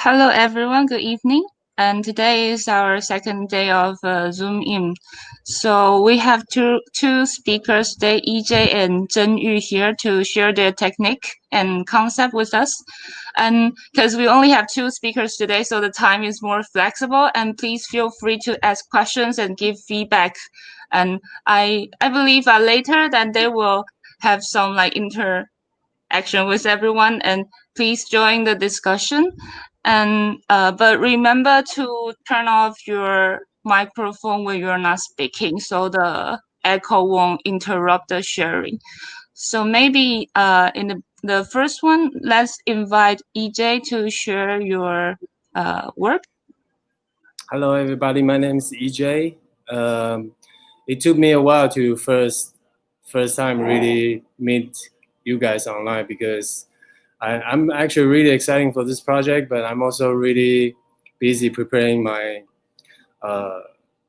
Hello everyone, good evening. And today is our second day of Zoom in. So we have two speakers today, EJ and Zhenyu here to share their technique and concept with us. And because we only have two speakers today, so the time is more flexible, and please feel free to ask questions and give feedback. And I believe later that they will have some interaction with everyone, and please join the discussion. And but remember to turn off your microphone when you're not speaking, so the echo won't interrupt the sharing. So maybe in the first one, let's invite EJ to share your work. Hello everybody, my name is EJ. It took me a while to first time really meet you guys online because I'm actually really excited for this project, but I'm also really busy preparing my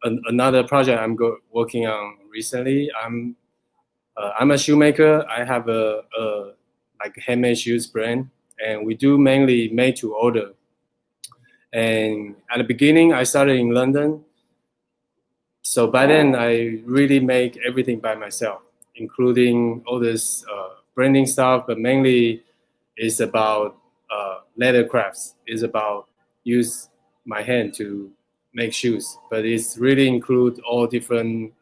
another project I'm working on recently. I'm a shoemaker. I have a like handmade shoes brand, and we do mainly made to order. And at the beginning, I started in London. So by then, I really make everything by myself, including all this branding stuff, but mainly it's about leather crafts. It's about use my hand to make shoes, but it's really include all different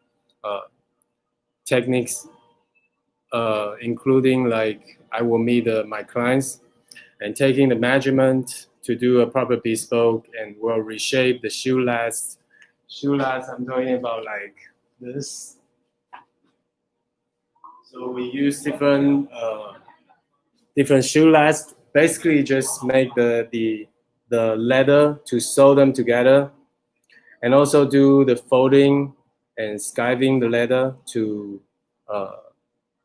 techniques, including like I will meet my clients and taking the measurement to do a proper bespoke, and will reshape the shoe last. Shoe last, I'm talking about like this. So we use different shoe last. Basically, just make the leather to sew them together, and also do the folding and skiving the leather to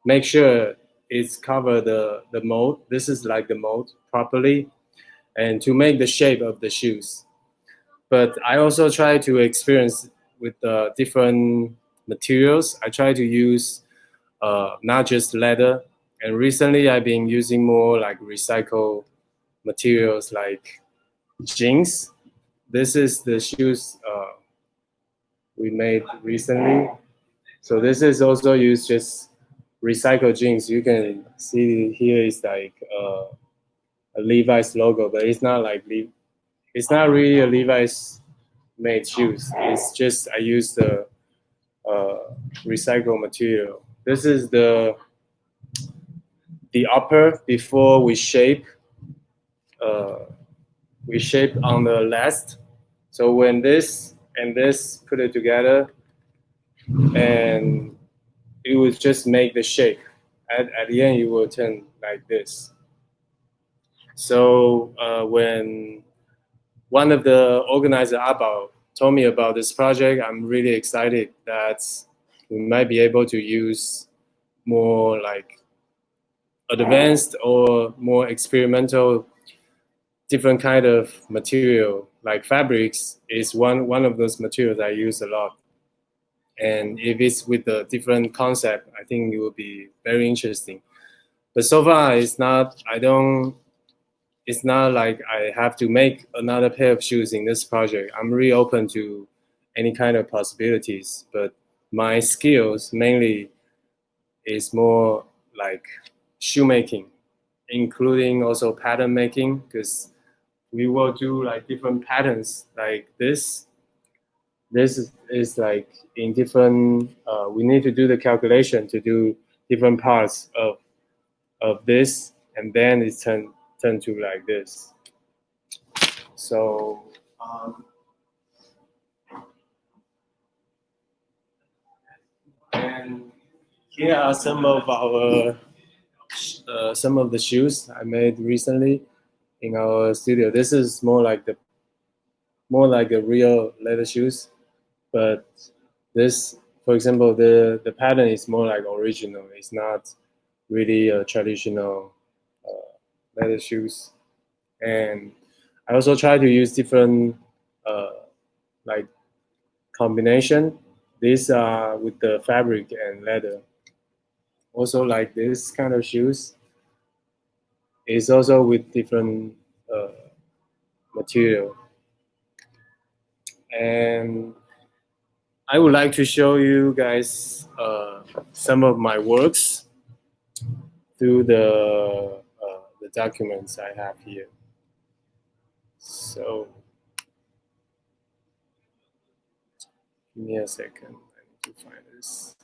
make sure it's cover the mold. This is like the mold properly, and to make the shape of the shoes. But I also try to experience with different materials. I try to use not just leather. And recently I've been using more like recycled materials like jeans. This is the shoes we made recently. So this is also used just recycled jeans. You can see here is like a Levi's logo, but it's not like it's not really a Levi's made shoes. It's just I use the recycled material. This is the upper before we shape. We shape on the last. So when this and this put it together, and it will just make the shape. At the end, it will turn like this. So when one of the organizers, Abao, told me about this project, I'm really excited that we might be able to use more like advanced or more experimental different kind of material. Like fabrics is one of those materials I use a lot. And if it's with a different concept, I think it will be very interesting. But so far, it's not like I have to make another pair of shoes in this project. I'm really open to any kind of possibilities, but my skills mainly is more like shoemaking, including also pattern making, because we will do like different patterns like this. This is like in different, we need to do the calculation to do different parts of this, and then it's turn to like this. So and here are some of our some of the shoes I made recently in our studio. This is more like a real leather shoes, but this, for example, the pattern is more like original. It's not really a traditional leather shoes. And I also try to use different like combination. These are with the fabric and leather. Also like this kind of shoes is also with different material. And I would like to show you guys some of my works through the documents I have here. So give me a second, I need to find this.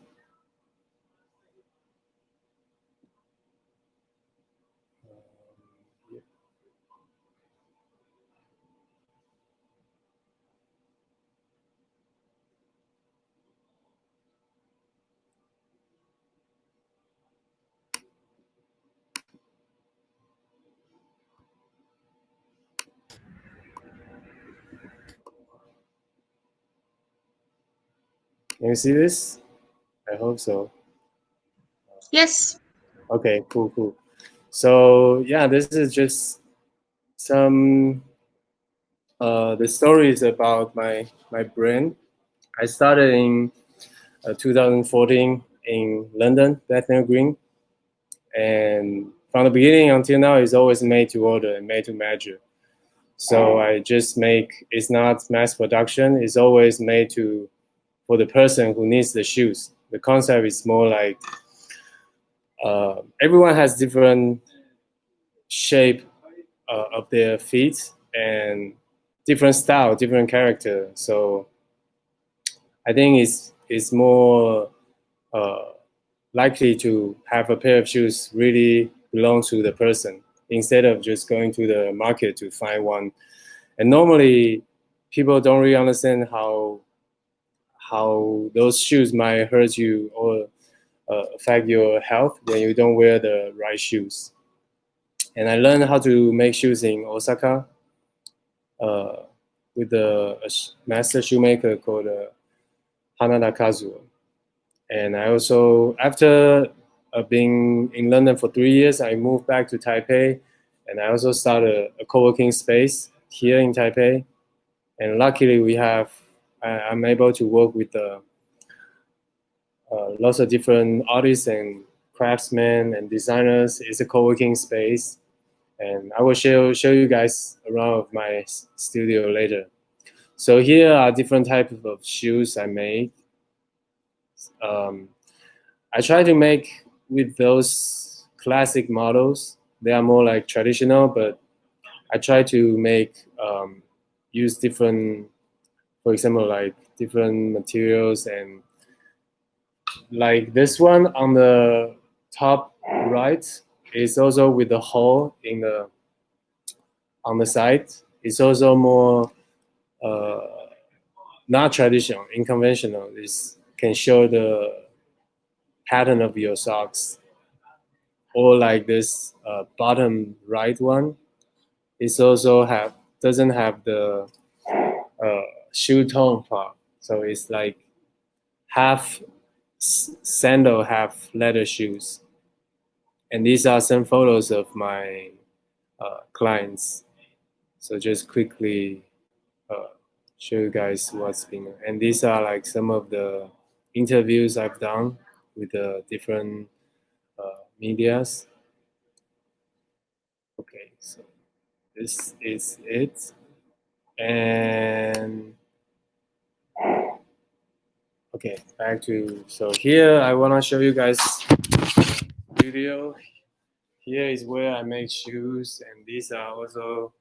Can you see this? I hope so. Yes. Okay, cool. So yeah, this is just some the stories about my brand. I started in 2014 in London, Bethnal Green, and from the beginning until now, it's always made to order and made to measure. So I just make, it's not mass production, it's always made for the person who needs the shoes. The concept is more like everyone has different shape of their feet and different style, different character. So I think it's more likely to have a pair of shoes really belong to the person instead of just going to the market to find one. And normally people don't really understand how those shoes might hurt you or affect your health when you don't wear the right shoes. And I learned how to make shoes in Osaka with a master shoemaker called KAZUO. And I also, after being in London for 3 years, I moved back to Taipei, and I also started a co-working space here in Taipei. And luckily I'm able to work with lots of different artists and craftsmen and designers. It's a co-working space, and I will show you guys around of my studio later. So here are different types of shoes I made. I try to make with those classic models. They are more like traditional, but I try to make use different, for example, like different materials, and like this one on the top right is also with the hole in on the side. It's also more not traditional, unconventional. This can show the pattern of your socks. Or like this bottom right one, it's also doesn't have the shoe tone part. So it's like half sandal, half leather shoes. And these are some photos of my clients. So just quickly show you guys what's been. And these are like some of the interviews I've done with the different medias. Okay, so this is it. And okay, back to, so here I want to show you guys video. Here is where I make shoes, and these are also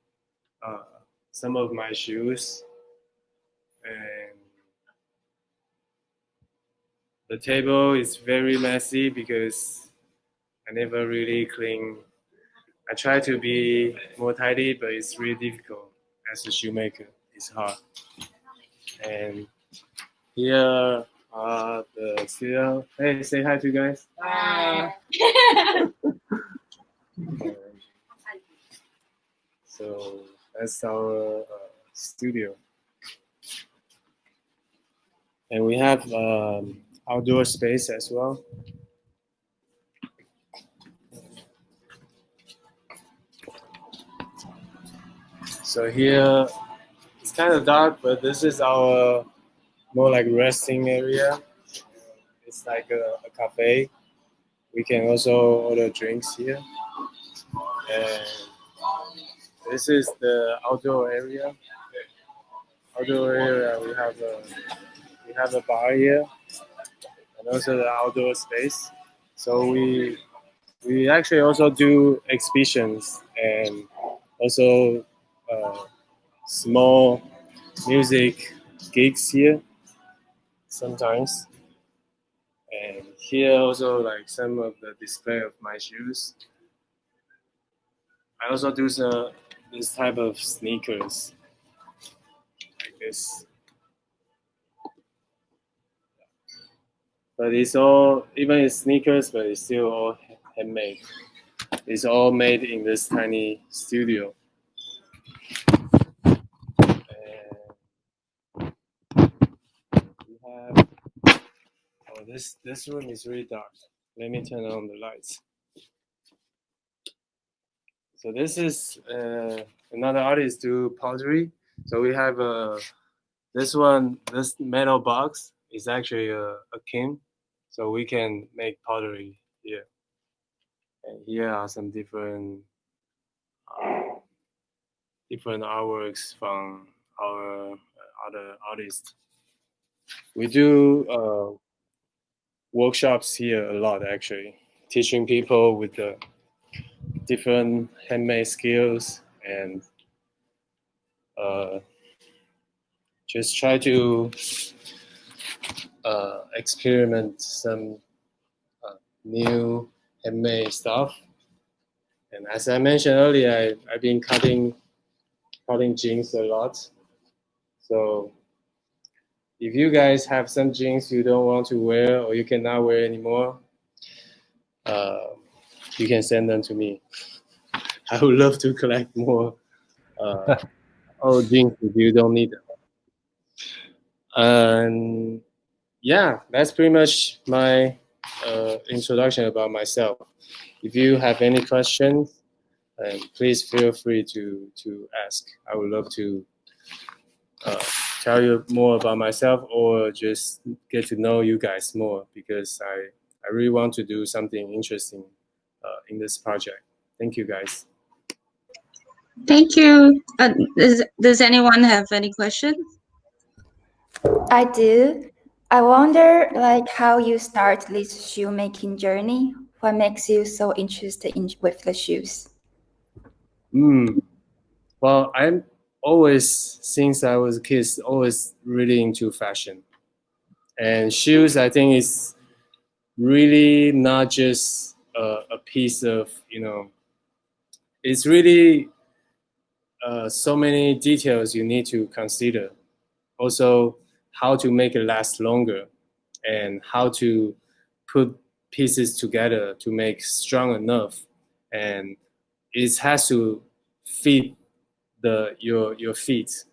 some of my shoes. And the table is very messy because I never really clean. I try to be more tidy, but it's really difficult as a shoemaker. It's hard. And here are the studio. Hey, say hi to you guys. Hi. So that's our studio. And we have outdoor space as well. So here it's kind of dark, but this is our more like resting area. It's like a cafe. We can also order drinks here. And This is the outdoor area. Outdoor area, we have a bar here, and also the outdoor space. So we actually also do exhibitions and also small music gigs here sometimes. And here also like some of the display of my shoes. I also do this type of sneakers like this. But it's all, even it's sneakers, but it's still all handmade. It's all made in this tiny studio. And we have, oh, this room is really dark. Let me turn on the lights. So this is another artist do pottery. So we have this metal box is actually a kiln. So we can make pottery here. And here are some different artworks from our other artists. We do workshops here a lot actually, teaching people with the different handmade skills and just try to experiment some new handmade stuff. And as I mentioned earlier, I've been cutting jeans a lot. So if you guys have some jeans you don't want to wear or you cannot wear anymore, you can send them to me. I would love to collect more old jeans if you don't need them. And yeah, that's pretty much my introduction about myself. If you have any questions, please feel free to ask. I would love to tell you more about myself or just get to know you guys more because I really want to do something interesting in this project. Thank you guys. Thank you. Does anyone have any questions? I do. I wonder like how you start this shoemaking journey. What makes you so interested with the shoes? Well, I'm always, since I was a kid, always really into fashion. And shoes, I think, is really not just a piece of, it's really so many details you need to consider. Also, how to make it last longer and how to put pieces together to make strong enough. And it has to fit your feet.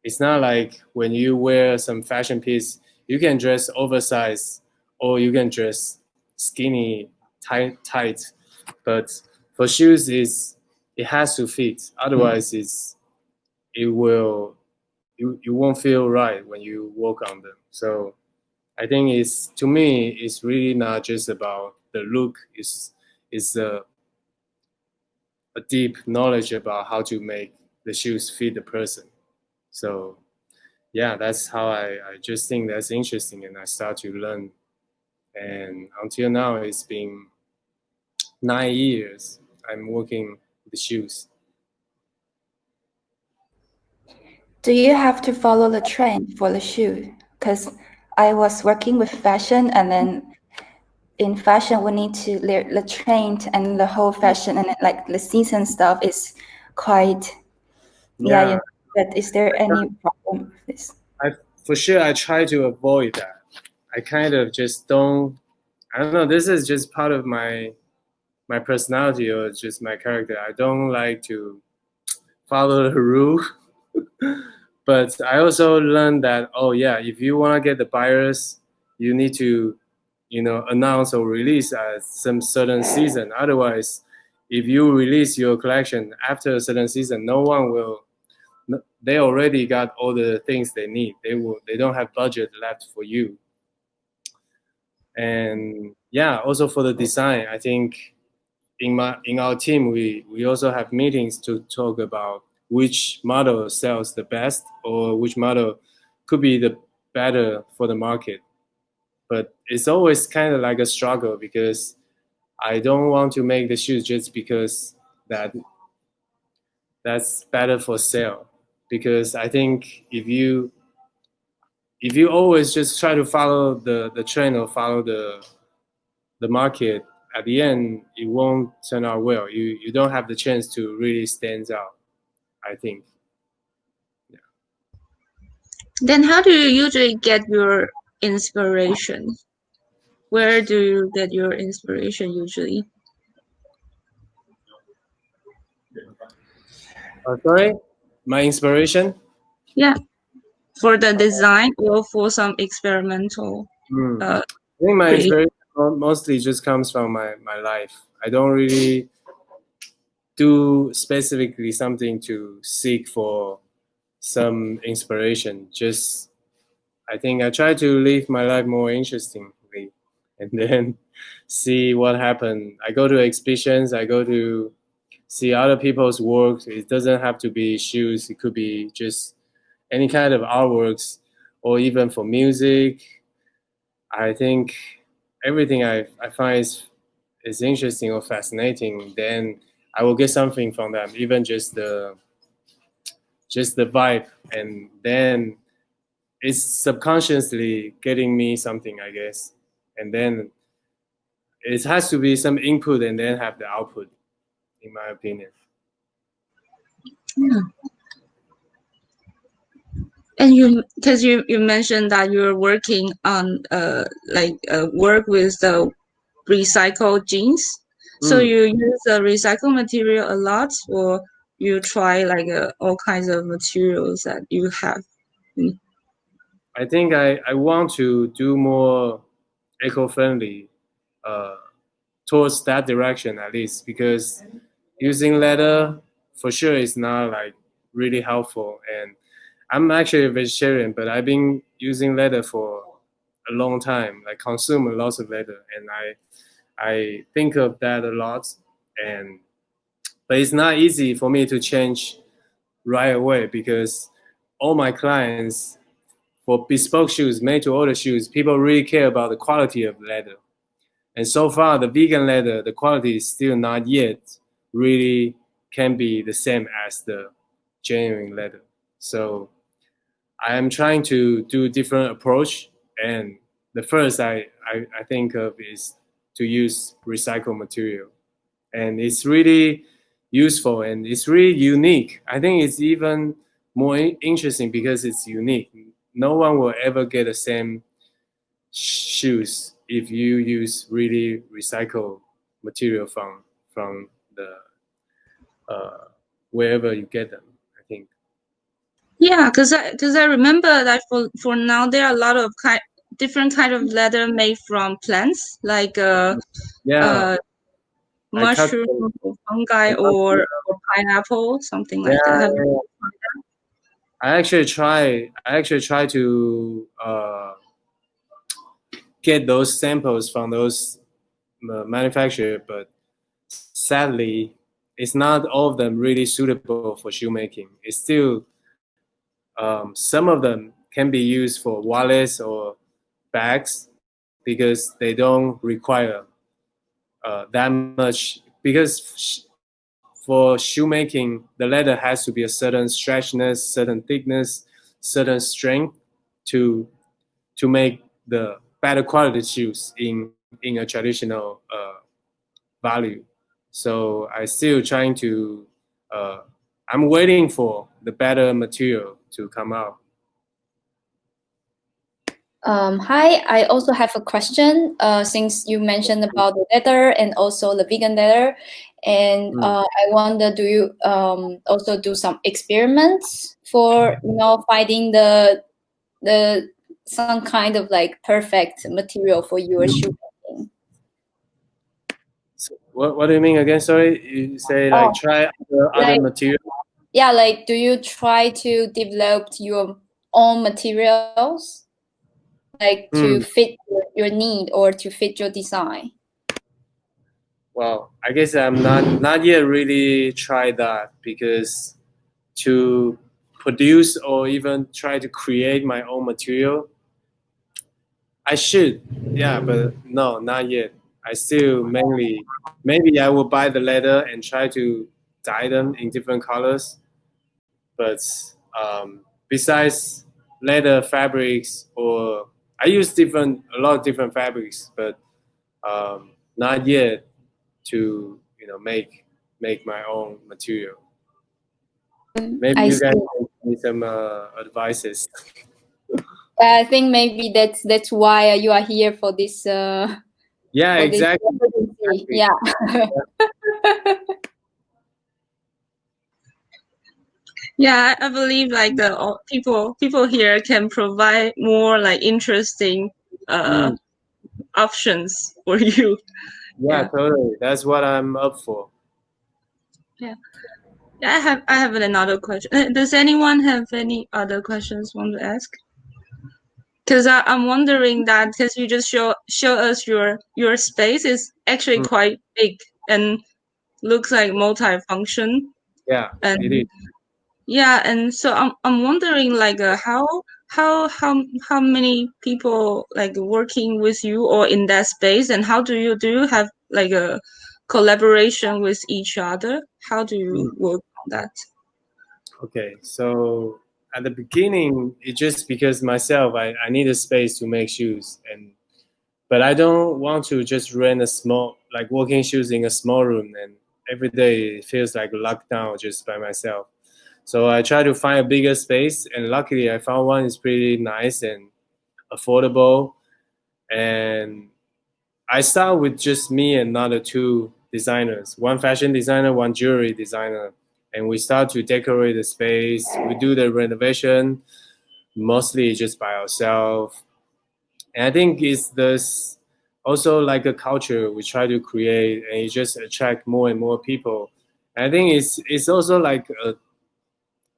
It's not like when you wear some fashion piece, you can dress oversized or you can dress skinny, tight. But for shoes, it has to fit. Otherwise, you won't feel right when you walk on them. So I think to me, it's really not just about the look. It's a deep knowledge about how to make the shoes fit the person. So yeah, that's how I just think that's interesting and I start to learn. And until now, it's been 9 years I'm working with the shoes. Do you have to follow the trend for the shoe? Because I was working with fashion, and then in fashion we need to learn the trend and the whole fashion, and like the season stuff is quite but is there any problem with this? For sure, I try to avoid that. I kind of just don't. I don't know. This is just part of my personality or just my character. I don't like to follow the rule. But I also learned that, oh yeah, if you want to get the buyers, you need to, announce or release at some certain season. Otherwise, if you release your collection after a certain season, no one will. They already got all the things they need. They don't have budget left for you. And yeah, also for the design, I think in our team, we also have meetings to talk about which model sells the best or which model could be the better for the market. But it's always kind of like a struggle because I don't want to make the shoes just because that's better for sale. Because I think if you always just try to follow the trend or follow the market, at the end it won't turn out well. You don't have the chance to really stand out, I think. Yeah. Then how do you usually get your inspiration? Where do you get your inspiration usually? Sorry, my inspiration? Yeah, for the design or for some experimental. I think my inspiration mostly just comes from my life. I don't really do specifically something to seek for some inspiration. Just I think I try to live my life more interestingly and then see what happened. I go to exhibitions, I go to see other people's work. It doesn't have to be shoes, it could be just any kind of artworks or even for music. I think everything I find is interesting or fascinating, then I will get something from them, even just the vibe, and then it's subconsciously getting me something, I guess. And then it has to be some input and then have the output, in my opinion. Yeah. And because you mentioned that you're working on work with the recycled jeans. So you use the recycled material a lot, or you try like all kinds of materials that you have? I think I want to do more eco-friendly towards that direction, at least, because using leather for sure is not like really helpful. And I'm actually a vegetarian, but I've been using leather for a long time, like consume a lot of leather, and I think of that a lot. But it's not easy for me to change right away because all my clients, for bespoke shoes, made to order shoes, people really care about the quality of leather. And so far, the vegan leather, the quality is still not yet really can be the same as the genuine leather. So I am trying to do a different approach. And the first I think of is to use recycled material. And it's really useful and it's really unique. I think it's even more interesting because it's unique. No one will ever get the same shoes if you use really recycled material from the wherever you get them, I think. Yeah, because I remember that for now there are a lot of different kind of leather made from plants, like mushroom or fungi or pineapple, something like that. I actually try to get those samples from those manufacturers, but sadly, it's not all of them really suitable for shoemaking. It's still some of them can be used for wallets or bags because they don't require that much. Because for shoemaking, the leather has to be a certain stretchiness, certain thickness, certain strength to make the better quality shoes in a traditional value. So I still trying to I'm waiting for the better material to come out. Hi, I also have a question. Since you mentioned about the leather and also the vegan leather, and I wonder, do you also do some experiments for finding the some kind of like perfect material for your shoemaking? So what do you mean again? Sorry, you say like try other material? Yeah, like do you try to develop your own materials? Like to fit your need or to fit your design? Well, I guess I'm not yet really tried that, because to produce or even try to create my own material, I should, yeah, but no, not yet. I still mainly, maybe I will buy the leather and try to dye them in different colors. But besides leather fabrics, or I use a lot of different fabrics, but not yet to make my own material. Maybe you guys can give me some advices. I think maybe that's why you are here for this. Yeah, for exactly. This yeah. Yeah, I believe like the people here can provide more like interesting options for you. Yeah, totally. That's what I'm up for. Yeah. I have another question. Does anyone have any other questions want to ask? Because I'm wondering that, because you just show us your space is actually quite big and looks like multifunction. Yeah, and it is. yeah, and so I'm wondering like how many people like working with you or in that space, and how do you have like a collaboration with each other? How do you work on that? Okay, so at the beginning, it's just because myself, I need a space to make shoes, but I don't want to just rent a small, like working shoes in a small room, and every day it feels like lockdown just by myself. So I try to find a bigger space, and luckily I found one is pretty nice and affordable. And I start with just me and another two designers, one fashion designer, one jewelry designer. And we start to decorate the space. We do the renovation, mostly just by ourselves. And I think it's this also like a culture we try to create, and it just attract more and more people. And I think it's also like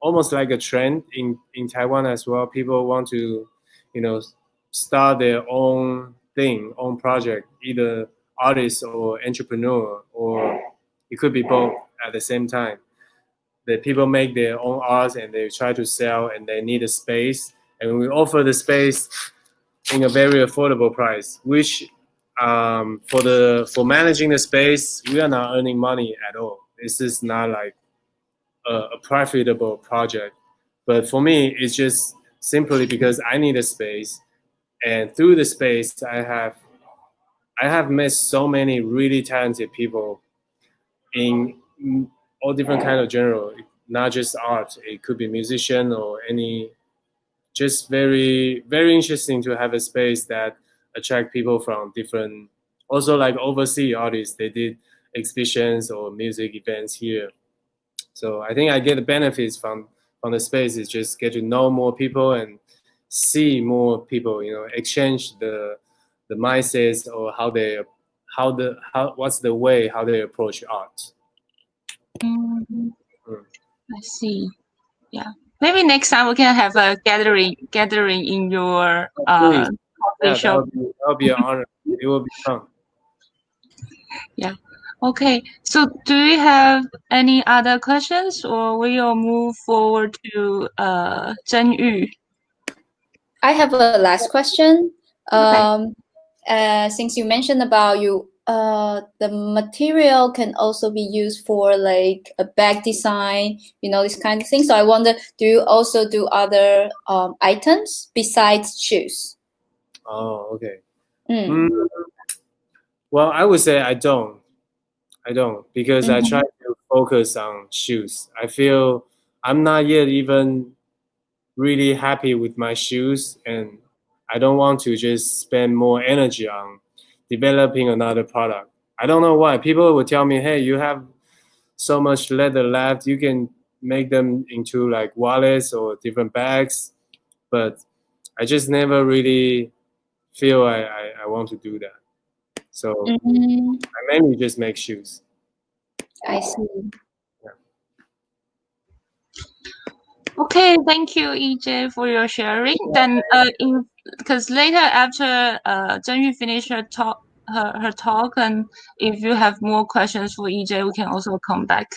almost like a trend in Taiwan as well. People want to, start their own thing, own project, either artist or entrepreneur, or it could be both at the same time. The people make their own art and they try to sell, and they need a space, and we offer the space in a very affordable price, which for managing the space, we are not earning money at all. This is not like a profitable project, but for me it's just simply because I need a space, and through the space I have met so many really talented people in all different kind of genre, not just art. It could be musician or any, just very, very interesting to have a space that attract people from different, also like overseas artists. They did exhibitions or music events here. So I think I get the benefits from the space, is just get to know more people and see more people, exchange the mindsets, or what's the way how they approach art. I see. Yeah. Maybe next time we can have a gathering in your coffee shop. That'll be an honor. It will be fun. Yeah. Okay. So do you have any other questions, or we'll move forward to Zhen Yu? I have a last question. Okay. Since you mentioned about the material can also be used for like a bag design, this kind of thing. So I wonder, do you also do other items besides shoes? Oh, okay. Well, I would say I don't, because I try to focus on shoes. I feel I'm not yet even really happy with my shoes, and I don't want to just spend more energy on developing another product. I don't know why. People will tell me, hey, you have so much leather left, you can make them into like wallets or different bags, but I just never really feel I want to do that. So I mainly just make shoes. I see. Yeah. Okay, thank you, EJ, for your sharing. Then, because later after Zhen Yu finish her talk, her talk, and if you have more questions for EJ, we can also come back.